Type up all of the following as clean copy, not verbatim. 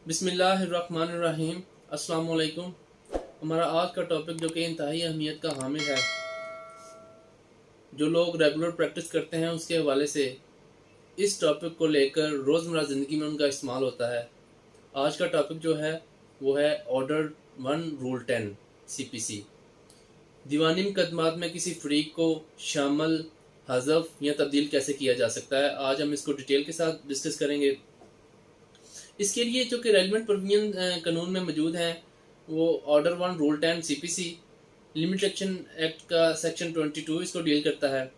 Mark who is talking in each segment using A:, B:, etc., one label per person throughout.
A: बिस्मिल्लाहिर्रहमानिर्रहीम। अस्सलाम वालेकुम। हमारा आज का टॉपिक जो कि इंतहाई अहमियत का हामिल है, जो लोग रेगुलर प्रैक्टिस करते हैं उसके हवाले से इस टॉपिक को लेकर रोज़मर्रा ज़िंदगी में उनका इस्तेमाल होता है। आज का टॉपिक जो है वो है ऑर्डर 1 रूल 10 CPC। दीवानी मुकदमात में किसी फरीक को शामिल, हज़फ या तब्दील कैसे किया जा सकता है, आज हम इसको डिटेल के साथ डिस्कस करेंगे। इसके लिए जो कि रेलिवेंट प्रोविजन कानून में मौजूद हैं वो order 1 rule 10 CPC limitation act का सेक्शन 22 इसको डील करता है।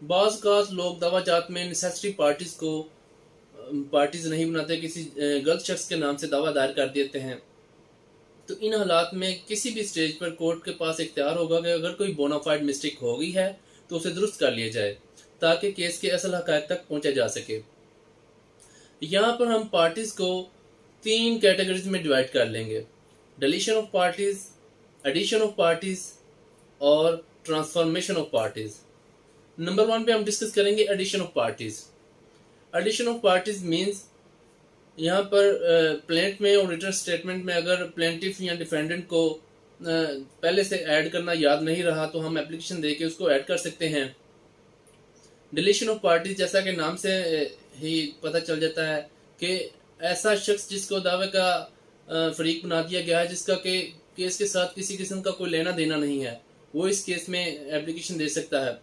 A: बाज़ औक़ात लोग दवाजात में नेसेसरी पार्टीज नहीं बनाते, किसी गलत शख्स के नाम से दावा दायर कर देते हैं। तो इन हालात में किसी भी स्टेज पर कोर्ट के पास इख्तियार होगा कि अगर कोई बोनाफाइड मिस्टेक हो गई है तो उसे दुरुस्त कर लिया जाए ताकि केस के असल हक़ाइक़ तक पहुँचा जा सके। यहाँ पर हम पार्टीज को 3 कैटेगरीज में डिवाइड कर लेंगे: deletion of parties, addition of parties और ट्रांसफॉर्मेशन ऑफ पार्टीज। नंबर 1 पे हम डिस्कस करेंगे addition of parties. Addition of parties means यहाँ पर प्लेंट में और रिटन स्टेटमेंट में अगर प्लेंटिफ या डिफेंडेंट को पहले से ऐड करना याद नहीं रहा तो हम एप्लीकेशन दे के उसको ऐड कर सकते हैं। डिलीशन ऑफ पार्टीज जैसा कि नाम से ही पता चल जाता है कि ऐसा शख्स जिसको दावे का फरीक बना दिया गया है, जिसका के केस के साथ किसी किस्म का कोई लेना देना नहीं है, वो इस केस में एप्लीकेशन दे सकता है।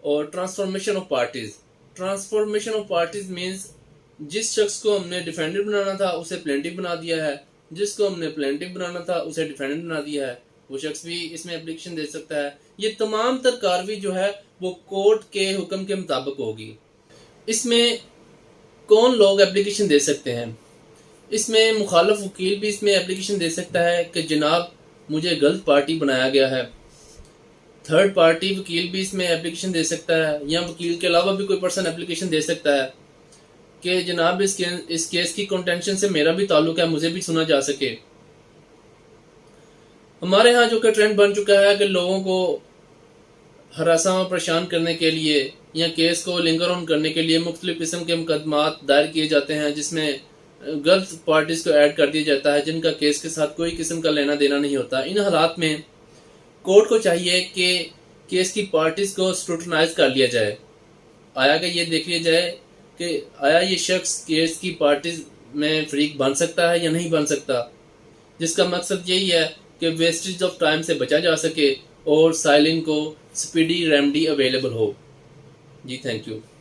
A: और transformation of parties. Transformation of parties means जिस शख्स को हमने डिफेंडेंट बनाना था उसे प्लेंटिफ बना दिया है, जिसको हमने प्लेंटिफ बनाना था उसे डिफेंडेंट बना दिया है, वो शख्स भी इसमें एप्लीकेशन दे सकता है। ये तमाम तर कार्रवाई जो है वो कोर्ट के हुक्म के मुताबिक होगी। इसमें कौन लोग एप्लीकेशन दे सकते हैं? इसमें मुखालफ वकील भी इसमें एप्लीकेशन दे सकता है कि जनाब मुझे गलत पार्टी बनाया गया है। थर्ड पार्टी वकील भी इसमें एप्लीकेशन दे सकता है, या वकील के अलावा भी कोई पर्सन एप्लीकेशन दे सकता है कि जनाब इस केस की कंटेंशन से मेरा भी ताल्लुक है, मुझे भी सुना जा सके। हमारे यहाँ जो कि ट्रेंड बन चुका है कि लोगों को हरासा और परेशान करने के लिए या केस को लिंगर ऑन करने के लिए मुख्तलिफ किस्म के मुकदमात दायर किए जाते हैं, जिसमें गलत पार्टीज को ऐड कर दिया जाता है जिनका केस के साथ कोई किस्म का लेना देना नहीं होता। इन हालात में कोर्ट को चाहिए कि केस की पार्टीज को स्क्रूटनाइज कर लिया जाए, आया कि ये देख लिया जाए कि आया ये शख्स केस की पार्टीज में फरीक बन सकता है या नहीं बन सकता, जिसका मकसद यही है कि वेस्टेज ऑफ टाइम से बचा जा सके और साइलिन को स्पीडी रेमेडी अवेलेबल हो। जी थैंक यू।